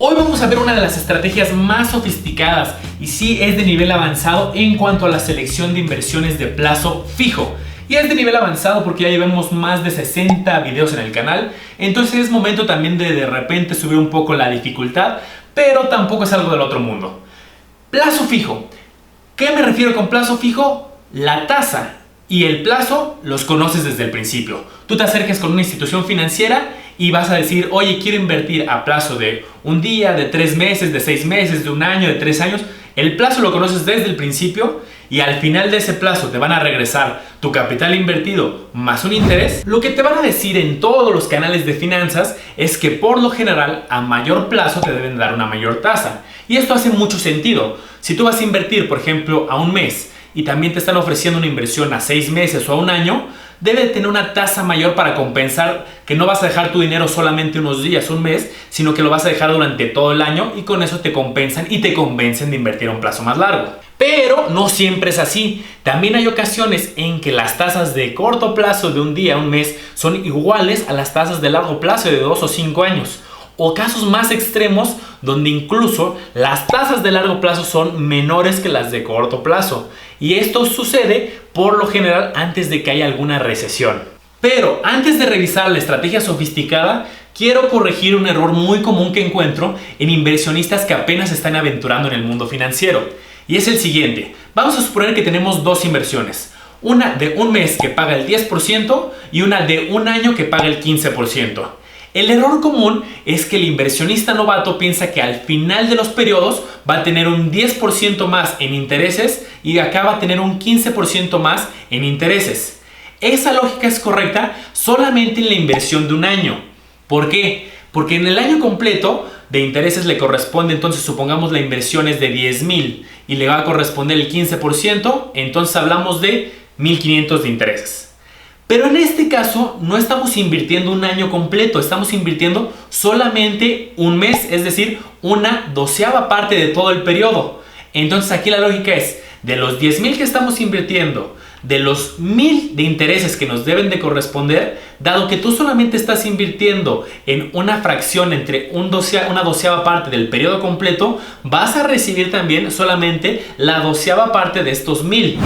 Hoy vamos a ver una de las estrategias más sofisticadas y sí es de nivel avanzado en cuanto a la selección de inversiones de plazo fijo. Y es de nivel avanzado porque ya llevamos más de 60 videos en el canal, entonces es momento también de repente subir un poco la dificultad, pero tampoco es algo del otro mundo. Plazo fijo. ¿Qué me refiero con plazo fijo? La tasa y el plazo los conoces desde el principio. Tú te acercas con una institución financiera y vas a decir, oye, quiero invertir a plazo de un día, de 3 meses, de 6 meses, de un año, de 3 años. El plazo lo conoces desde el principio y al final de ese plazo te van a regresar tu capital invertido más un interés. Lo que te van a decir en todos los canales de finanzas es que por lo general a mayor plazo te deben dar una mayor tasa. Y esto hace mucho sentido. Si tú vas a invertir, por ejemplo, a un mes y también te están ofreciendo una inversión a 6 meses o a un año, debe tener una tasa mayor para compensar que no vas a dejar tu dinero solamente unos días, un mes, sino que lo vas a dejar durante todo el año y con eso te compensan y te convencen de invertir a un plazo más largo. Pero no siempre es así. También hay ocasiones en que las tasas de corto plazo de un día, un mes, son iguales a las tasas de largo plazo de 2 o 5 años. O casos más extremos donde incluso las tasas de largo plazo son menores que las de corto plazo. Y esto sucede por lo general antes de que haya alguna recesión. Pero antes de revisar la estrategia sofisticada, quiero corregir un error muy común que encuentro en inversionistas que apenas están aventurando en el mundo financiero. Y es el siguiente. Vamos a suponer que tenemos dos inversiones. Una de un mes que paga el 10% y una de un año que paga el 15%. El error común es que el inversionista novato piensa que al final de los periodos va a tener un 10% más en intereses y acá va a tener un 15% más en intereses. Esa lógica es correcta solamente en la inversión de un año. ¿Por qué? Porque en el año completo de intereses le corresponde, entonces supongamos la inversión es de 10,000 y le va a corresponder el 15%, entonces hablamos de 1,500 de intereses. Pero en este caso no estamos invirtiendo un año completo, estamos invirtiendo solamente un mes, es decir, una 12ª parte de todo el periodo. Entonces aquí la lógica es, de los 10,000 que estamos invirtiendo, de los 1,000 de intereses que nos deben de corresponder, dado que tú solamente estás invirtiendo en una fracción entre una 12ª parte del periodo completo, vas a recibir también solamente la 12ª parte de estos 1,000.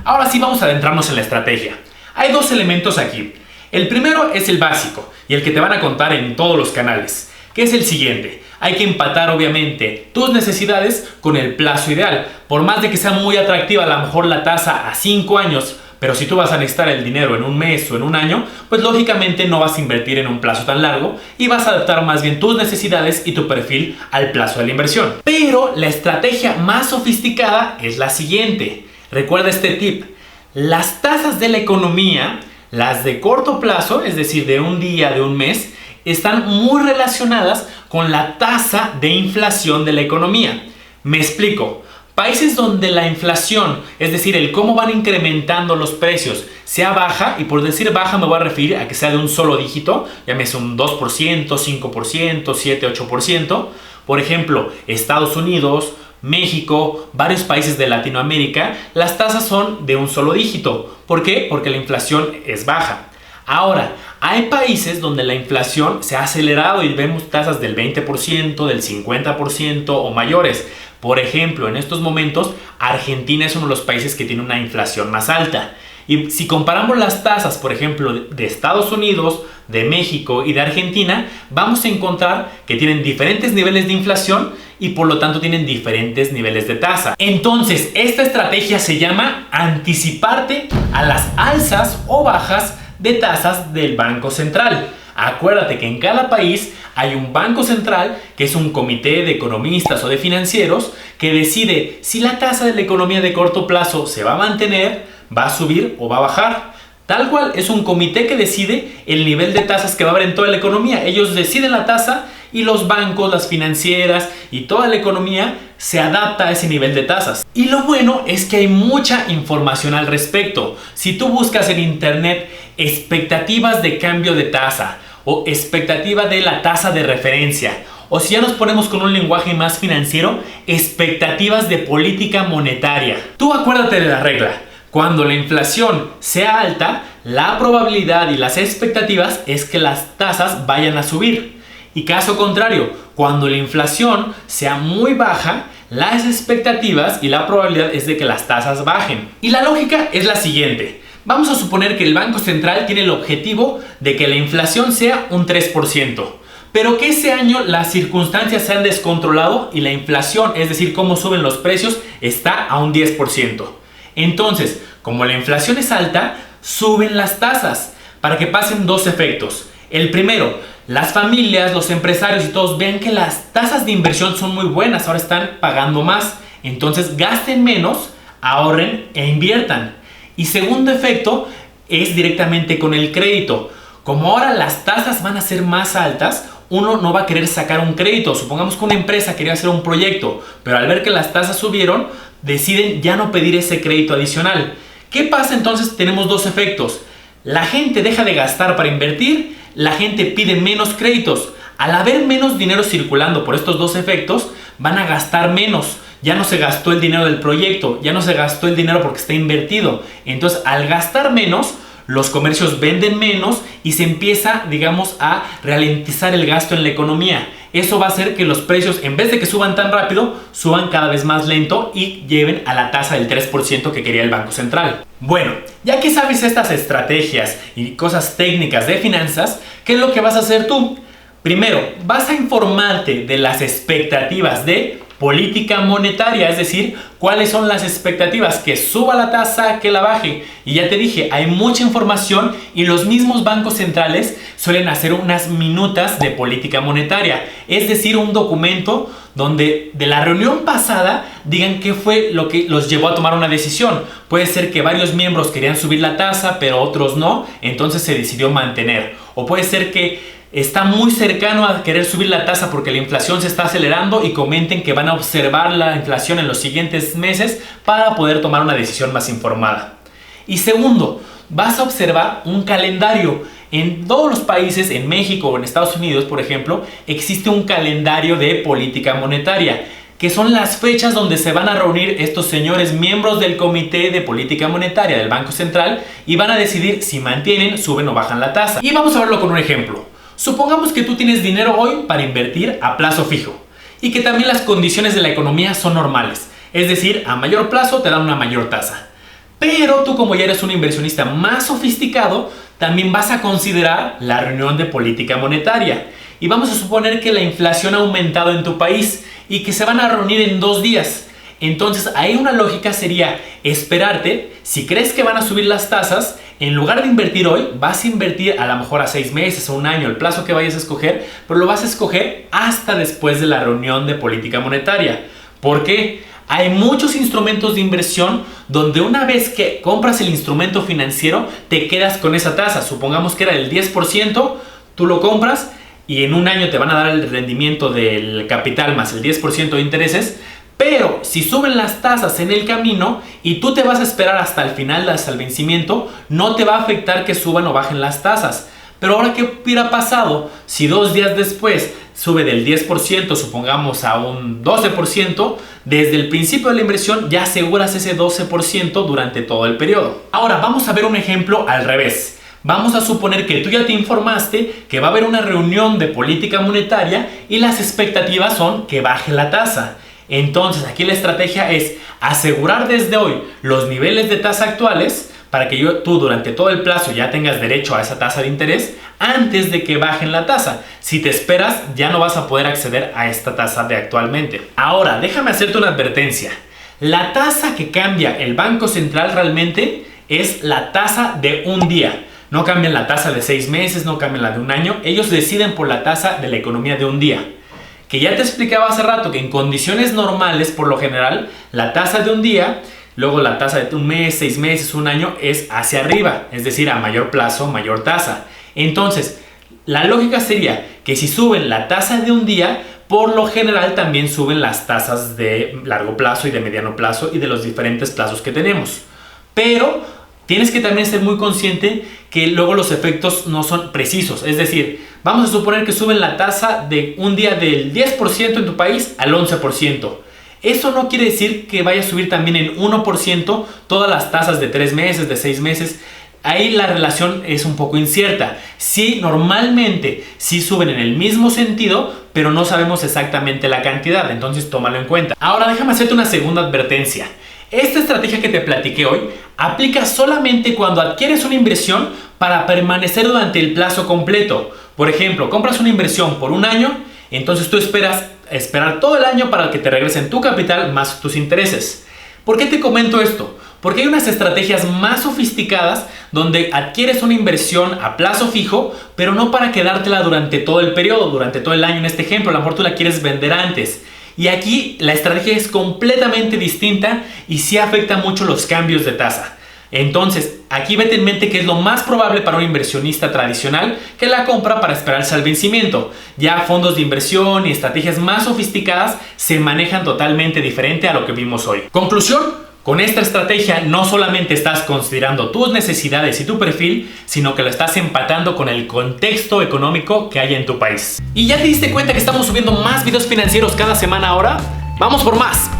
Ahora sí vamos a adentrarnos en la estrategia. Hay dos elementos aquí. El primero es el básico y el que te van a contar en todos los canales, que es el siguiente. Hay que empatar obviamente tus necesidades con el plazo ideal. Por más de que sea muy atractiva a lo mejor la tasa a 5 años, pero si tú vas a necesitar el dinero en un mes o en un año, pues lógicamente no vas a invertir en un plazo tan largo y vas a adaptar más bien tus necesidades y tu perfil al plazo de la inversión. Pero la estrategia más sofisticada es la siguiente. Recuerda este tip. Las tasas de la economía, las de corto plazo, es decir, de un día, de un mes, están muy relacionadas con la tasa de inflación de la economía. Me explico. Países donde la inflación, es decir, el cómo van incrementando los precios, sea baja, y por decir baja me voy a referir a que sea de un solo dígito, llámese un 2%, 5%, 7, 8%. Por ejemplo, Estados Unidos, México, varios países de Latinoamérica, las tasas son de un solo dígito. ¿Por qué? Porque la inflación es baja. Ahora, hay países donde la inflación se ha acelerado y vemos tasas del 20%, del 50% o mayores. Por ejemplo, en estos momentos, Argentina es uno de los países que tiene una inflación más alta. Y si comparamos las tasas, por ejemplo, de Estados Unidos, de México y de Argentina, vamos a encontrar que tienen diferentes niveles de inflación y por lo tanto tienen diferentes niveles de tasa. Entonces, esta estrategia se llama anticiparte a las alzas o bajas de tasas del Banco Central. Acuérdate que en cada país hay un banco central que es un comité de economistas o de financieros que decide si la tasa de la economía de corto plazo se va a mantener, va a subir o va a bajar. Tal cual, es un comité que decide el nivel de tasas que va a haber en toda la economía. Ellos deciden la tasa y los bancos, las financieras y toda la economía se adapta a ese nivel de tasas. Y lo bueno es que hay mucha información al respecto. Si tú buscas en internet expectativas de cambio de tasa o expectativa de la tasa de referencia, o si ya nos ponemos con un lenguaje más financiero, expectativas de política monetaria. Tú acuérdate de la regla. Cuando la inflación sea alta, la probabilidad y las expectativas es que las tasas vayan a subir. Y caso contrario, Cuando la inflación sea muy baja, las expectativas y la probabilidad es de que las tasas bajen. Y la lógica es la siguiente. Vamos a suponer que el Banco Central tiene el objetivo de que la inflación sea un 3%, pero que ese año las circunstancias se han descontrolado y la inflación, es decir, cómo suben los precios, está a un 10%. Entonces, como la inflación es alta, suben las tasas para que pasen dos efectos. El primero, las familias, los empresarios y todos vean que las tasas de inversión son muy buenas, ahora están pagando más, entonces gasten menos, ahorren e inviertan. Y segundo efecto es directamente con el crédito. Como ahora las tasas van a ser más altas, uno no va a querer sacar un crédito. Supongamos que una empresa quería hacer un proyecto, pero al ver que las tasas subieron, deciden ya no pedir ese crédito adicional. ¿Qué pasa entonces? Tenemos dos efectos. La gente deja de gastar para invertir, la gente pide menos créditos. Al haber menos dinero circulando por estos dos efectos, van a gastar menos. Ya no se gastó el dinero del proyecto, ya no se gastó el dinero porque está invertido. Entonces, al gastar menos, los comercios venden menos y se empieza, digamos, a ralentizar el gasto en la economía. Eso va a hacer que los precios, en vez de que suban tan rápido, suban cada vez más lento y lleven a la tasa del 3% que quería el Banco Central. Bueno, ya que sabes estas estrategias y cosas técnicas de finanzas, ¿qué es lo que vas a hacer tú? Primero, vas a informarte de las expectativas de política monetaria, es decir, cuáles son las expectativas, que suba la tasa, que la baje. Y ya te dije, hay mucha información y los mismos bancos centrales suelen hacer unas minutas de política monetaria, es decir, un documento donde de la reunión pasada digan qué fue lo que los llevó a tomar una decisión. Puede ser que varios miembros querían subir la tasa, pero otros no, entonces se decidió mantener. O puede ser que está muy cercano a querer subir la tasa porque la inflación se está acelerando y comenten que van a observar la inflación en los siguientes meses para poder tomar una decisión más informada. Y segundo, vas a observar un calendario. En todos los países, en México o en Estados Unidos, por ejemplo, existe un calendario de política monetaria, que son las fechas donde se van a reunir estos señores miembros del Comité de Política Monetaria del Banco Central y van a decidir si mantienen, suben o bajan la tasa. Y vamos a verlo con un ejemplo. Supongamos que tú tienes dinero hoy para invertir a plazo fijo y que también las condiciones de la economía son normales, es decir, a mayor plazo te dan una mayor tasa. Pero tú, como ya eres un inversionista más sofisticado, también vas a considerar la reunión de política monetaria. Y vamos a suponer que la inflación ha aumentado en tu país y que se van a reunir en 2 días. Entonces ahí una lógica sería esperarte. Si crees que van a subir las tasas, en lugar de invertir hoy, vas a invertir a lo mejor a 6 meses o 1 año, el plazo que vayas a escoger, pero lo vas a escoger hasta después de la reunión de política monetaria. ¿Por qué? Hay muchos instrumentos de inversión donde una vez que compras el instrumento financiero, te quedas con esa tasa. Supongamos que era del 10%, tú lo compras y en 1 año te van a dar el rendimiento del capital más el 10% de intereses. Pero si suben las tasas en el camino y tú te vas a esperar hasta el final, hasta el vencimiento, no te va a afectar que suban o bajen las tasas. Pero ahora, ¿qué hubiera pasado si 2 días después sube del 10%, supongamos, a un 12%? Desde el principio de la inversión ya aseguras ese 12% durante todo el periodo. Ahora vamos a ver un ejemplo al revés. Vamos a suponer que tú ya te informaste que va a haber una reunión de política monetaria y las expectativas son que baje la tasa. Entonces aquí la estrategia es asegurar desde hoy los niveles de tasa actuales para que tú durante todo el plazo ya tengas derecho a esa tasa de interés antes de que bajen la tasa. Si te esperas, ya no vas a poder acceder a esta tasa de actualmente. Ahora, déjame hacerte una advertencia. La tasa que cambia el Banco Central realmente es la tasa de un día. No cambian la tasa de 6 meses, no cambian la de 1 año. Ellos deciden por la tasa de la economía de un día. Que ya te explicaba hace rato que en condiciones normales, por lo general, la tasa de un día, luego la tasa de 1 mes, 6 meses, 1 año, es hacia arriba, es decir, a mayor plazo, mayor tasa. Entonces, la lógica sería que si suben la tasa de un día, por lo general también suben las tasas de largo plazo y de mediano plazo y de los diferentes plazos que tenemos. Pero tienes que también ser muy consciente que luego los efectos no son precisos. Es decir, vamos a suponer que suben la tasa de un día del 10% en tu país al 11%. Eso no quiere decir que vaya a subir también en 1% todas las tasas de 3 meses, de 6 meses. ahí la relación es un poco incierta. Sí, normalmente sí suben en el mismo sentido, pero no sabemos exactamente la cantidad, entonces tómalo en cuenta. Ahora déjame hacerte una segunda advertencia. Esta estrategia que te platiqué hoy aplica solamente cuando adquieres una inversión para permanecer durante el plazo completo. Por ejemplo, compras una inversión por un año, entonces tú esperar todo el año para que te regresen tu capital más tus intereses. ¿Por qué te comento esto? Porque hay unas estrategias más sofisticadas donde adquieres una inversión a plazo fijo, pero no para quedártela durante todo el periodo, durante todo el año en este ejemplo. A lo mejor tú la quieres vender antes. Y aquí la estrategia es completamente distinta y sí afecta mucho los cambios de tasa. Entonces, aquí vete en mente que es lo más probable para un inversionista tradicional que la compra para esperarse al vencimiento. Ya fondos de inversión y estrategias más sofisticadas se manejan totalmente diferente a lo que vimos hoy. Conclusión. Con esta estrategia no solamente estás considerando tus necesidades y tu perfil, sino que lo estás empatando con el contexto económico que hay en tu país. ¿Y ya te diste cuenta que estamos subiendo más videos financieros cada semana ahora? ¡Vamos por más!